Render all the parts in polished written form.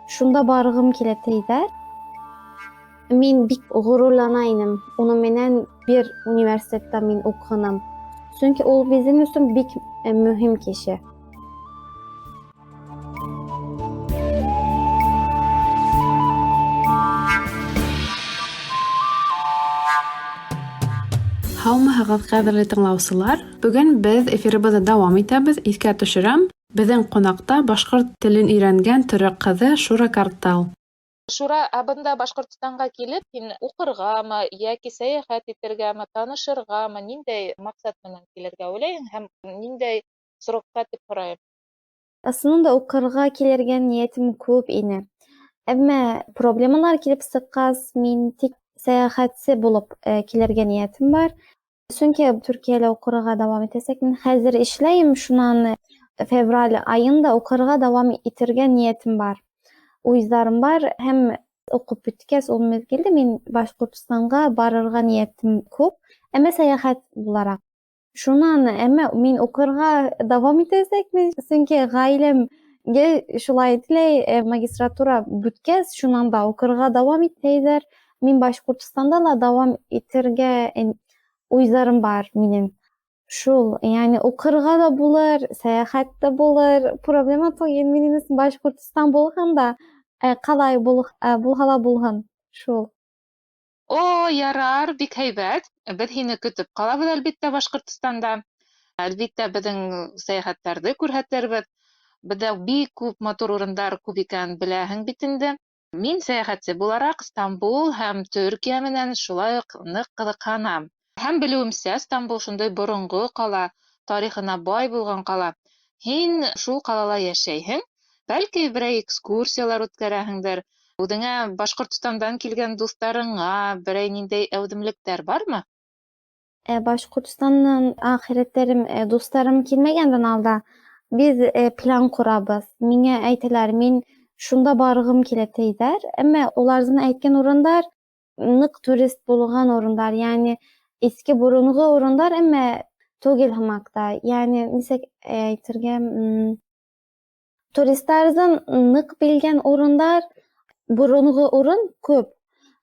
Şunda bargym kileteyder. Men bik gururlanayım. Onu menen bir üniversitette men okuyanam. Çünkü ol bizim üçün bik mühim kişi. Һаумыһығыҙ, ҡәҙерле тыңлаусылар. Бөгөн беҙ эфирыбыҙҙы дауам итәбеҙ. Иҫкә төшөрәм. Беҙҙең ҡунаҡта башҡорт телен өйрәнгән төрөк ҡыҙы Шура Картал. Шура, ә бында Башҡортостанға килеп, һин уҡырғамы, йәки сәйәхәт итергәме, танышырғамы, ниндәй маҡсат менән килергә уйлайһың һәм ниндәй срокка тип һорайым? Aslında okurga kilergen niyetim көп ине. Әммә проблемалар килеп сыҡҡас, мин тик сәйәхәтсе булып килергә ниетем бар. Сөнки Төркиәлә уҡырға дауам итәсәкмен. Хәзер эшләйем, шунан февраль айында уҡырға дауам итергә ниетем бар. Уйҙарым бар һәм уҡып бөткәс, ул меҙгилдә мин Башҡортостанға барырға ниетем күп, әммә сәйәхәт булараҡ. Шунан әммә мин уҡырға дауам итәсәкмен, сөнки ғаиләмгә шулай теләй, магистратура бөткәс, шунан да уҡырға дауам итәйҙәр. Мин Башҡортостанда ла дауам итергә уйҙарым бар минең. Шул, яғни уҡырға да булыр, сәйәхәт тә булыр. Проблема түгел, минең өсөн Башҡортостан булһын да, ҡалай булһа ла булһын. Шул. О, ярар, бик һәйбәт. Беҙ һине көтөп ҡалабыҙ, әлбиттә, Башҡортостанда. Әлбиттә, беҙҙең сәйәхәттәрҙе күрһәтербеҙ. Беҙҙә бик күп матур урындар күп икән, беләһең бит инде. Мин сәйәхәтсе булараҡ Стамбул һәм Төркиә менән шулай уҡ ныҡ ҡыҙыҡһынам. Һәм белеүемсә, Стамбул шундай боронғо ҡала, тарихына бай булған ҡала. Һин шул ҡалала йәшәйһең, бәлки берәй экскурсиялар үткәрәһеңдер. Үҙеңә Башҡортостандан килгән дуҫтарыңа берәй ниндәй әүҙемлектәр бармы? Башҡортостандан ахирәттәрем, дуҫтарым килмәгәндән алда biz plan ҡорабыҙ. Миңә әйтәләр, мин шунда барғым килә тиҙәр, әммә уларҙың әйткән урындар ныҡ турист булған урындар, йәғни иҫке боронғо урындар, әммә түгел һымаҡ та. Йәғни нисек әйтергә, туристарҙың ныҡ белгән урындар, боронғо урын күп.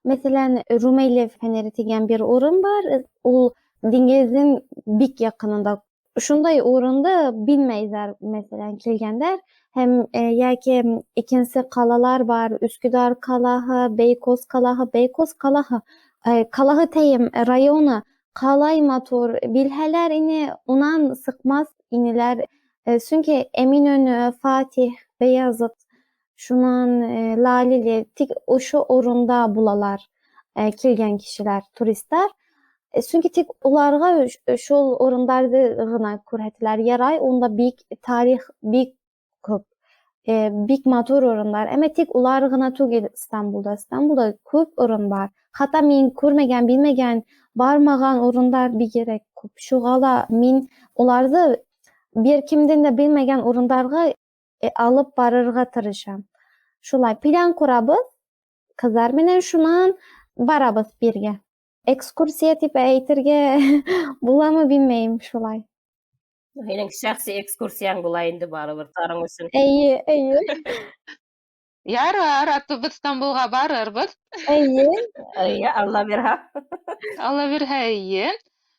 Мәҫәлән, Румейле фәнәре тигән бер урын бар, ул диңгеҙҙең бик яҡынында. Шундай урынды белмәйҙәр, мәҫәлән, килгәндәр. Һәм йәки икенсе ҡалалар бар, Өскөдар ҡалаһы, Бейкос ҡалаһы. Бейкос ҡалаһы, ҡалаһы тәйем, районы ҡалай матур. Билһәләр ине, унан сыҡмаҫ инеләр. Сөнки Әминönü, Фатих, Бейазыт, шунан Laleli, тик ошо урында булалар килгән кешеләр, туристар. Сөнки тик уларға шул урындарҙы ғына күрһәтәләр. Ярай, унда бик тарих бик күп, бик матур урындар. Әммә тик улар ғына түгел Стамбулда. Стамбулда күп урын бар. Хата мин күрмәгән, белмәгән, бармаған урындар бигерәк күп. Шуға ла мин уларҙы бер кемдән дә белмәгән урындарға алып барырға тырышам. Шулай план ҡорабыҙ, ҡыҙҙар менән, шунан барабыҙ бергә. Экскурсия тип әйтергә буламы, белмәйем, шулай. Һинең шәхси экскурсияң була инде барыбер тарың өсөн. Эйе. Ярар, атыбыҙ Стамбулға барырбыҙ. Эйе. Алла бирһә. Алла бирһә, эйе.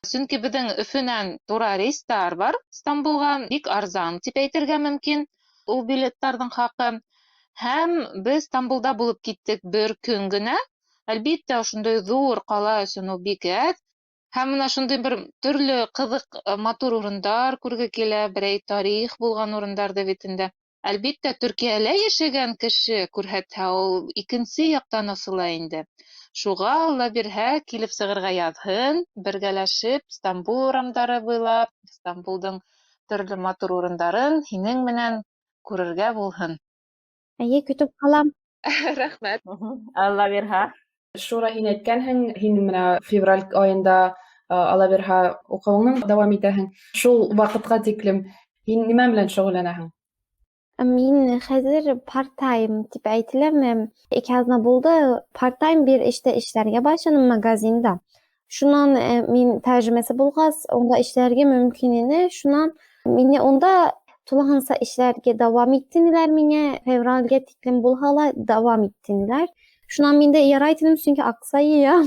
Сөнки беҙҙең Өфөнән тура рейстар бар Стамбулға, бик арзан тип әйтергә мөмкин ул билеттарҙың хаҡы. Һәм беҙ Стамбулда булып киттек бер көн генә. Әлбиттә, ошондай ҙур ҡала өсөн ул бик әҙ. Һәм менә шундай бер төрлө ҡыҙыҡ, матур урындар күрге килә, берәй тарих булған урындарҙы бит инде. Әлбиттә, Төркиәлә йәшәгән кеше күрһәтһә, ул икенсе яҡтан асыла инде. Шуға Алла бирһә, килеп сығырға яҙһын, бергәләшеп, Стамбул урамдары буйлап, Стамбулдың төрлө матур урындарын һинең менән күрергә булһын. Эйе, көтөп ҡалам. Рәхмәт. Алла бирһә. Шура, һин әйткәнһең, һин менә февраль айында ала бирһә уҡыуыңны дауам итәһең. Шул ваҡытҡа тиклем һин нимә менән шөғөлләнәһең? Мин хәзер part-time тип әйтеләм. Ике аҙна булды, part-time бер эштә эшләргә башланым, магазинда. Шунан мин тәржемәсе булғас, унда эшләргә мөмкин ине. Шунан мине унда tulahansa işlerge davam ettinler mine, fevralge tiklim bulhala davam ettinler. Şundan minde yaraytınım çünkü aksayıyam.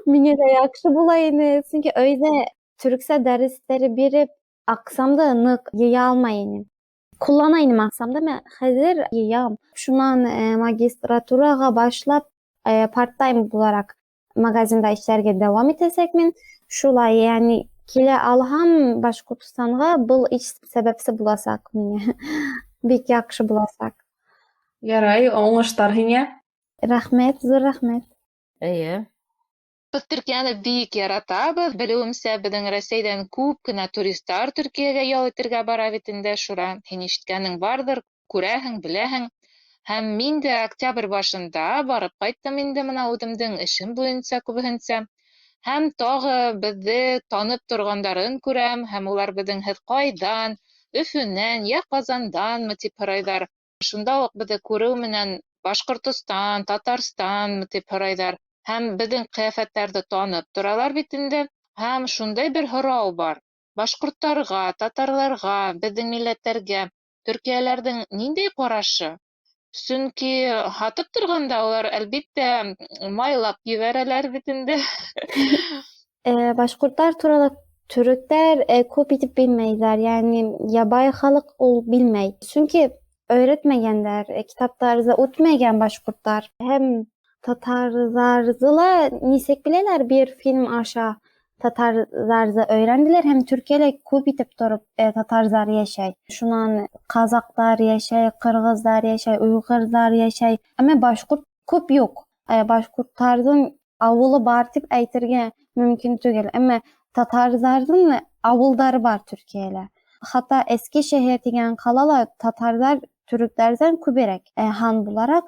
Mine de yakşı bulayını. Çünkü öyle Türkçe dersleri birip aksamda nık yıya almayını. Kullanayım aksamda men hazır yiyam. Şundan magistraturaga başlap part-time bularak magazinde işlerge devam etesek men şulay yani kile alham Başkurtistan'a bu iş sebepsi bulasak mine. Bek yakşı bulasak. Ярай, оңыштар һиңә. Rahmet, zor rahmet. Эйе. Biz Türkiýäni bик yaratабыз. Bilýümse biziň Rәсәйдәn күp kine turistar Türkiýäge ýol iterge bara bitinde şura. Hin işitkäniň bardyr, күрәһең, bileһeň. Hem min de oktябрь başynda baryp gaýtdym indi muna özümdiň işim boýunça kübühinçe. Hem tagy bizi tanyp turgandaryn görem, hem ular biziň hez gaýdan, Üfünden, ýa Kazandanmy tip haraýdar. Şunda ok bizi körew menen Başkurtistan, Tatarstanmy tip haraýdar. Hem biziň kıyafetlerdi tanyp duralar bitinde. Hem şunday bir haraw bar. Başkurtlarga, tatarlarga, biziň milletlerge Türkiýelerdiň nindej garaşy? Çünki hatyp turganda olar elbetde maýlap ýibereler bitinde. Başkurtlar turala Türkler köp itip bilmeýler. Yani yabay halyk ol bilmeý. Çünki öğretmegenler, kitaplarza utmaýan başkurtlar. Hem Tatarlarzyla nisek bileler bir film aşa Tatarlarza öğrendiler. Hem Türkiýede köp itip turup Tatarlar ýaşaý. Şundan Kazaklar ýaşaý, Kırgızlar ýaşaý, Uýgurlar ýaşaý. Ama başkurt köp ýok. Başkurtlardyň awuly bar tip äýtirge mümkin tügel. Ama Tatarlardyň awuldary bar Türkiýede. Hatta Eskişehir diýen kalala Tatarlar Türklerden köberek han bularak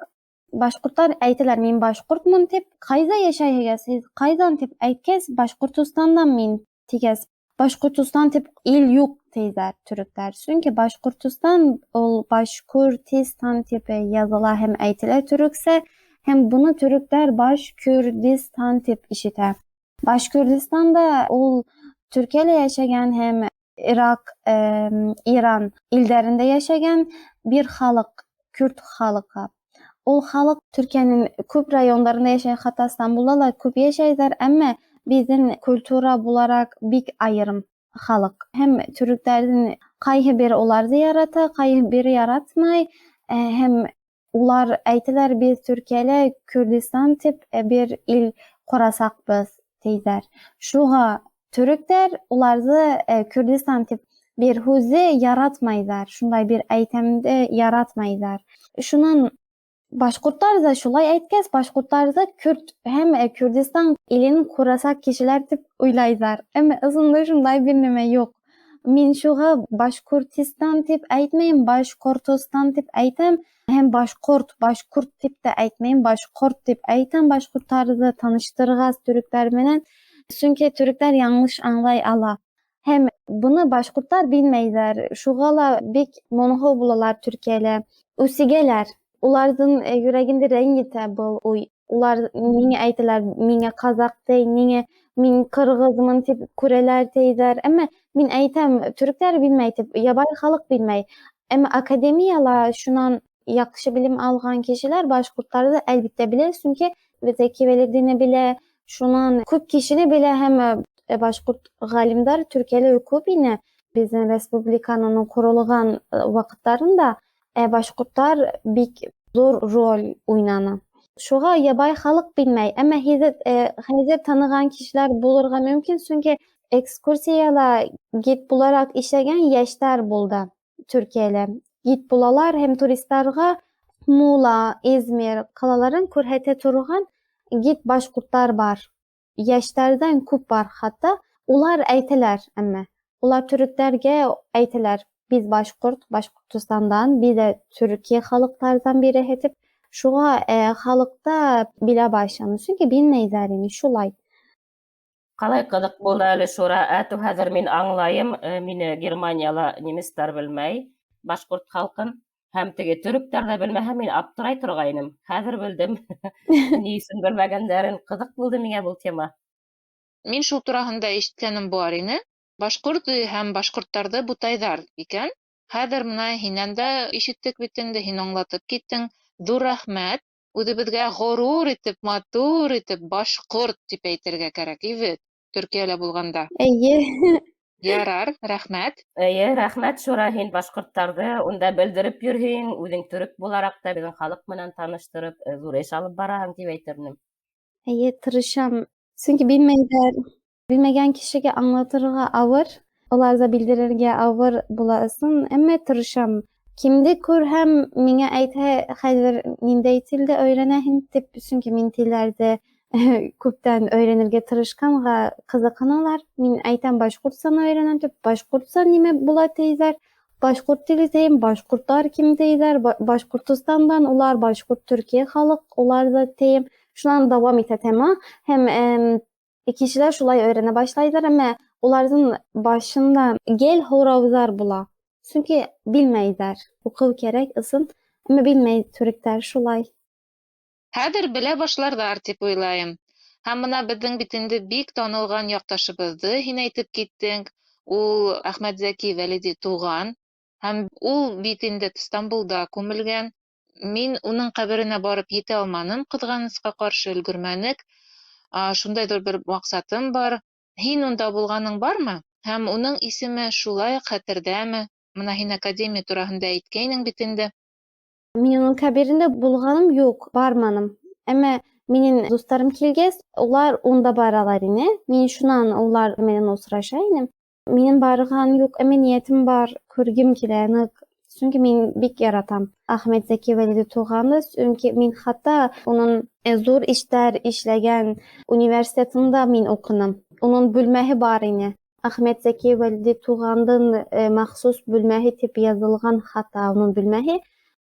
Başkurtlar äýtdiler men başkurtmyn tip kaýda ýaşaýýas siz kaýdan tip äýtkäs Başkurtistandan men tiges Başkurtistan tip il ýok diýler türkler. Çünki Başkurtistan ol Başkurtistan tipi ýazylar hem äýtdiler türkse hem bunu türkler Başkürdistan tip işiter. Başkürdistanda ol Türkiýede ýaşagan hem Irak, İran illerinde ýaşagan bir halyk, Kürt halyky. Ol halyk Türkiýanyň köp raýonlarynda ýaşaýan, hatda Istanbulda da köp ýaşaýlar, emma biziň kultura bularak bik aýrym halyk. Hem türklerden gaýhy biri olardy yarata, gaýhy biri yaratmaý. Hem ular äýtdiler biz Türkiýede Kürdistan tip bir il gurasak biz diýdiler. Şuga türkler ulardy Kürdistan tip bir huzy yaratmaýlar. Şunday bir äýtemde yaratmaýlar. Şundan Başkurtlar da şulay äýtkäs, başkurtlar da Kürt hem Kürdistan ilini kurasak kişiler tip uýlaýlar. Emma aslında şunday bir nime ýok. Men şuga Başkurtistan tip äýtmeýin, Başkurtistan tip äýtem. Hem Başkurt tip de äýtmeýin, Başkurt tip äýtem. Başkurtlary da tanıştyrgas türkler menen. Çünki türkler ýangyş anlay ala. Hem bunu başkurtlar bilmeýler. Şugala bek monohol bulalar Türkiýede. Üsigeler. Ulardyň ýüreginde reňite bol uy. Ular niňe äýtdiler, miňe Kazak diýi, niňe min Kırgızmyn tip kureler diýdiler. Emma min äýtem türkler bilmeý tip, ýabay halyk bilmeý. Emma akademiýalar şundan ýakşy bilim algan kişiler başkurtlary da elbetde biler. Çünki Zeki Veliddin'i bile, şundan köp kişini bile hem başkurt galimdar Türkiýede köp ine biziň respublikanyň kurulgan wagtlarynda başkurtlar bik zor rol oýnany. Şuga ýabay halyk bilmeý. Emma häzir tanygan kişiler bulurga mümkin. Çünki ekskursiýala git bularak işlegen ýaşlar boldy Türkiýede. Git bulalar hem turistlarga Muğla, İzmir kalalaryň körhete turgan git başkurtlar bar. Ýaşlardan köp bar hatta. Ular äýtdiler emma. Ular türklerge äýtdiler biz Başkurtistandan, biz de Türkiye halyklardan biri hetip şuga halykda bile başlany. Çünki bilmeýärmi şulay. Qalay gyzyk boldy äli şura. Ätu häzir men anglaýym, meni Germaniýala nemisler bilmeý. Başkurt halkyn hem tege türkler de bilmehe men aptyray turgaýnym. Häzir bildim. Niýsin bilmegenlerin gyzyk boldy meňe bu tema. Min şol turahynda eşitkenim bar ine. Başkurt hem başkurtlardy butaýdar eken. Хәҙер мына һинән дә ишеттек бит инде, һин аңлатып киттең. Ҙур рәхмәт. Үҙебеҙгә ғорур итеп, матур итеп, башҡорт тип әйтергә кәрәк, ивет, Төркиәлә булғанда. Эйе. Ярар, рәхмәт. Эйе, рәхмәт, Шура, һин башҡорттарҙы унда белдереп йөрөйһөң, үҙең төрөк булараҡ та беҙҙең халыҡ менән таныштырып, ҙур эш алып бараһың тип әйтермен. Эйе, тырышам. Сөнки белмәйҙәр. Белмәгән кешегә аңлатырға ауыр, уларҙа билдерергә ауыр була ысын, әммә тырышам. Кемде күрһәм, миңә әйтһә, хәҙер ниндәй телде өйрәнәһең тип, сөнки мин телдәрҙе күптән өйрәнергә тырышҡанға ҡыҙыҡһыналар. Мин әйтәм, башҡортсаны өйрәнәм тип, башҡортса нимә була тиҙәр, башҡорт теле тием, башҡорттар ким тиҙәр, Башҡортостандан улар, башҡорт Төркиә халыҡ, улар ҙа тием. Шунан дауам итә тема. Һәм кешеләр шулай өйрәнә башлайҙар, әммә уларҙың башында гел һорауҙар була. Сөнки белмәйҙәр. Уҡыу кәрәк ысын, әммә белмәй түректәр шулай. Хәҙер белә башларҙар тип уйлайым. Һәм бына беҙҙең бит инде бик танылған яҡташыбыҙҙы һин әйтеп киттең. Ул Әхмәтзәки Вәлиди туған. Һәм ул бит инде Стамбулда күмелгән. Мин уның ҡәберенә барып етә алманым, ҡыҙғанысҡа ҡаршы өлгөрмәнек. Шундайҙыр бер маҡсатым бар. Һин унда булғаның бармы? Һәм уның исеме шулай хәтерҙәме? Мына һин академия тураһында әйткәйнең бит инде. Мин уның кабирендә булғаным юҡ, барманым. Әммә минең дуҫтарым килгәс, улар унда баралар ине. Мин шунан улар менән осраша инем. Минең барған юҡ, әммә ниәтем бар, күргем килә ныҡ. Сөнки мин бик яратам Әхмәтзәки Вәлиди туғанды. Сөнки мин хатта уның ҙур эштәр эшләгән университетында мин уҡыным. Уның бүлмәһе бар ине. Әхмәтзәки Вәлиди туғандың махсус бүлмәһе тип яҙылған, хатта уның бүлмәһе.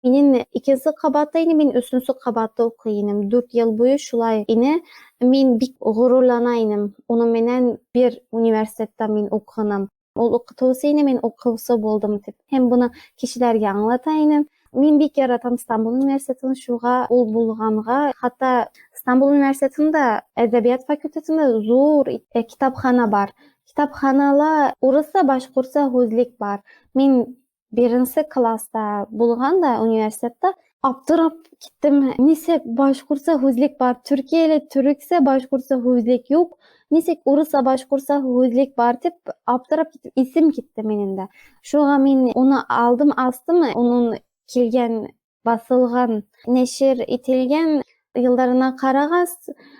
Минең 2-нче ҡабатта ине, мин 3-нче ҡабатта уҡый инем. 4 йыл буйы шулай ине. Мин бик ғорурлана инем. Уның менән бер университетта мин уҡыным. Ул уҡытыусы ине, мин уҡыусы булдым тип. Һәм быны кешеләргә аңлата инем. Мин бик яратам Стамбул университетын, шуға ул булғанға. Хатта Стамбул университетында, әҙәбиәт факультетында ҙур китапхана бар. Китапханала урыҫса, башҡортса һүҙлек бар. Мин 1-нче класста булғанда университетта аптырап киттем. Нисек башҡортса һүҙлек бар? Төркиәлә төрөксә башҡортса һүҙлек юҡ. Нисек урыҫса, башҡортса һүҙлек бар тип аптырап киттем. Исем китте минең дә. Шуға мин уны алдым, астым. Уның килгән, баҫылған, нәшер ителгән йылдарына ҡарағас,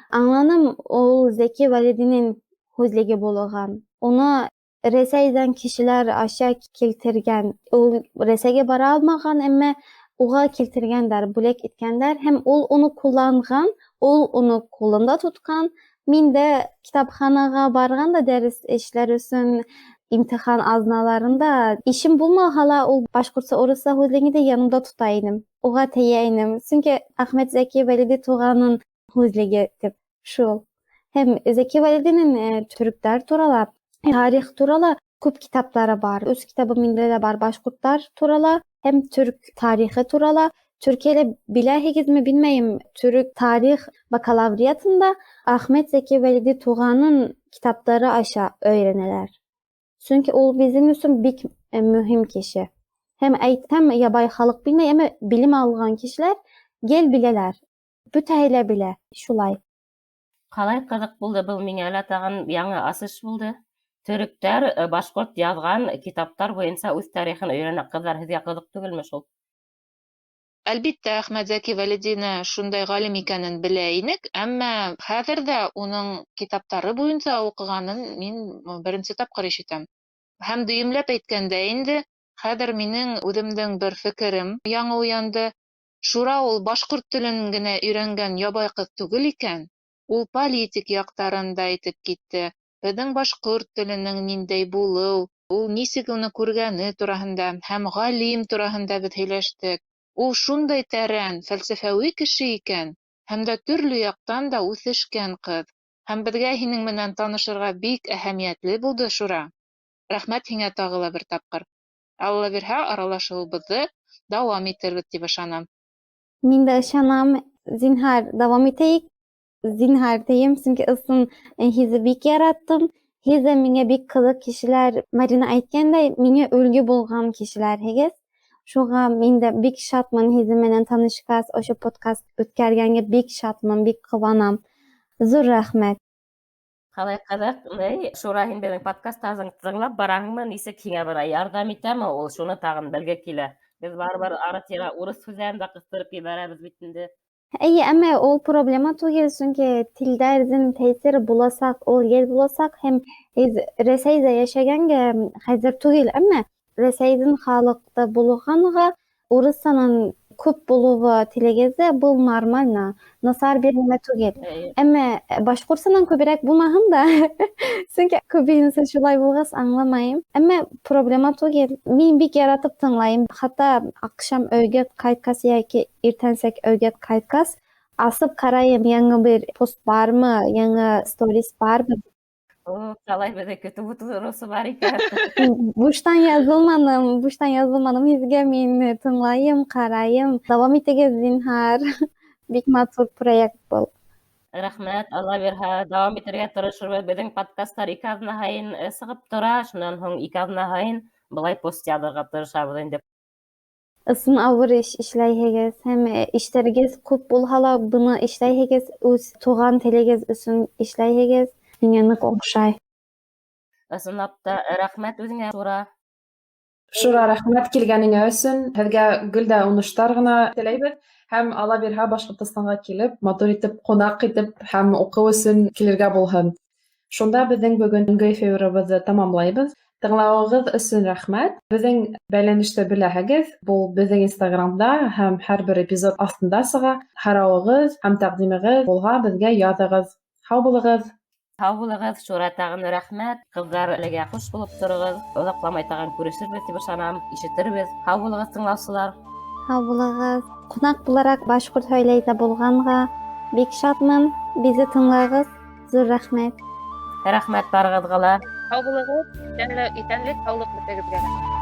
аңланым, ул Зәки Вәлидинең һүҙлеге булған. Уны Рәсәйҙән кешеләр аша килтергән. Ул Рәсәйгә бара алмаған, әммә уға килтергәндәр, бүләк иткәндәр. Һәм ул уны ҡулланған, ул уны ҡулында тотҡан. Мин дә китапханаға барғанда дәрес эшләр өсөн имтихан аҙналарында ишем булмаһа ла, ул башҡортса, урыҫса һүҙлегенде янымда тота инем. Уға тейә инем. Сөнки Әхмәтзәки Вәлиди туғанын һүҙлеге тип шул. Һәм Зәки Вәлидинең төрөктәр турала, тарих турала күп китаптары бар. 3 китабы миндә лә бар, башҡорттар турала һәм төрк тарихы турала. Төркиәлә беләһегеҙме, белмәйем, төрк тарих бакалавриатында Әхмәтзәки Вәлиди туғанын китаптары аша өйрәнәләр. Сөнки ул безнең өсөн бик мөһим кеше. Һәм әйтәм, ябай халыҡ белмәй, әммә белем алған кешеләр гел беләләр. Бөтәһе лә белә. Шулай. Ҡалай ҡыҙыҡ булды был, миңә лә тағын яңы асыш булды. Төрөктәр башҡорт яҙған китаптар буйынса үҙ тарихын өйрәнә. Ҡыҙҙар, һеҙгә ҡыҙыҡ түгелме шул? Әлбиттә, Әхмәтзәки Вәлидине шундай ғалим икәнен белә инек, әммә хәҙер дә уның китаптары буйынса уҡығанын мин 1-нче тапҡыр ишетәм. Һәм дөйөмләп әйткәндә инде, хәҙер минең үҙемдең бер фекерем яңы уянды. Шура ул башҡорт телен генә өйрәнгән ябай ҡыҙ түгел икән. Ул политик яҡтарын да әйтеп китте. Беҙҙең башҡорт теленең ниндәй булыу, ул нисек уны күргәне тураһында һәм ғалим тураһында беҙ һөйләштек. Ул шундай тәрән, фәлсәфәүи кеше икән, һәм дә төрлө яҡтан да үҫешкән ҡыҙ. Һәм беҙгә һинең менән танышырға бик әһәмиәтле булды, Шура. Рәхмәт һиңә тағы ла бер тапҡыр. Алла бирһә, аралашыуыбыҙҙы дауам итербеҙ тип ышанам. Мин дә ышанам. Зинһар, дауам итәйек. Зинһар тием, сөнки ысын һиҙеп бик яраттым. Heze mine bik kızık kişiler, Marina aytganday, mine ölgü bolgan kişiler hegez. Şoğa men de bik şatman heze menen tanışkas, oşo podcast ötkärgenge bik şatman, bik kıvanam. Zur rahmet. Қалай ҡыҙыҡ, Шура, һин беҙҙең подкастарҙың тыңлап бараһыңмы? Нисек һиңә бына ярҙам итәме ул? Шуны тағын белге килә. Беҙ барыбер ара-тирә урыҫ һүҙҙәрен дә ҡыҫтырып ебәрәбеҙ бит инде. Әйе, әммә ул проблема түгел, сөнки телдәрҙең тәьсире буласаҡ, ул ел буласаҡ, һәм Рәсәйҙә йәшәгәнгә хәзер түгел, әммә Рәсәйҙең халыҡта булғанға урыҫсанан күп булыуы телегеҙҙә был нормально, насар бер нәмә түгел. Әммә башҡортсанан күберәк булмаһын да, сөнки күбеһенсә шулай булғас аңламайым. Әммә проблема түгел. Мин бик яратып тыңлайым. Хатта аҡшам өйгә ҡайтҡас йәки иртәнсәк өйгә ҡайтҡас асып ҡарайым, яңы бер пост бармы, яңы сторис бармы. Ҡалай беҙҙе көтөп ултырыусы бар икән. Буштан яҙылманым һеҙгә, мин тыңлайым, ҡарайым. Дауам итегеҙ, зинһар. Бик матур проект был. Рәхмәт, Алла бирһә, дауам итергә тырышырбыҙ. Беҙҙең подкасттар 2 аҙна һайын сығып тора, шунан һуң 2 аҙна һайын былай пост яҙырға тырышабыҙ инде. Ысын ауыр эш эшләйһегеҙ, һәм эштәрегеҙ күп булһа ла, быны эшләйһегеҙ, үҙ туған телегеҙ өсөн эшләйһегеҙ. Миңә ныҡ оҡшай. Ысынлап та рәхмәт үҙеңә, Шура. Шура, рәхмәт килгәнеңә өсөн. Һеҙгә гел дә уңыштар ғына теләйбеҙ. Һәм Алла бирһә, Башҡортостанға килеп, матур итеп, ҡунаҡ итеп һәм уҡыу өсөн килергә булһын. Шунда беҙҙең бөгөнгө эфирыбыҙҙы тамамлайбыҙ. Тыңлауығыҙ өсөн рәхмәт. Беҙҙең бәйләнеште беләһегеҙ. Был беҙҙең Инстаграмда һәм һәр бер эпизод аҫтында сыға. Һорауығыҙ һәм тәҡдимегеҙ булһа, беҙгә яҙығыҙ. Һау булығыҙ. Һау булығыҙ, Шура, тағын рәхмәт. Ҡыҙҙар әлегә хуш булып тороғоҙ. Оҙаҡламай тағын күрешербеҙ тип ышанам, ишетербеҙ. Һау булығыҙ, тыңлаусылар. Һау булығыҙ. Ҡунаҡ булараҡ башҡорт һөйләйҙә булғанға бик шатмын. Биҙе тыңлағыҙ. Зур рәхмәт. Рәхмәт барығыҙға ла. Һау булығыҙ, итәнлек, һаулыҡ бөтәгеҙгә.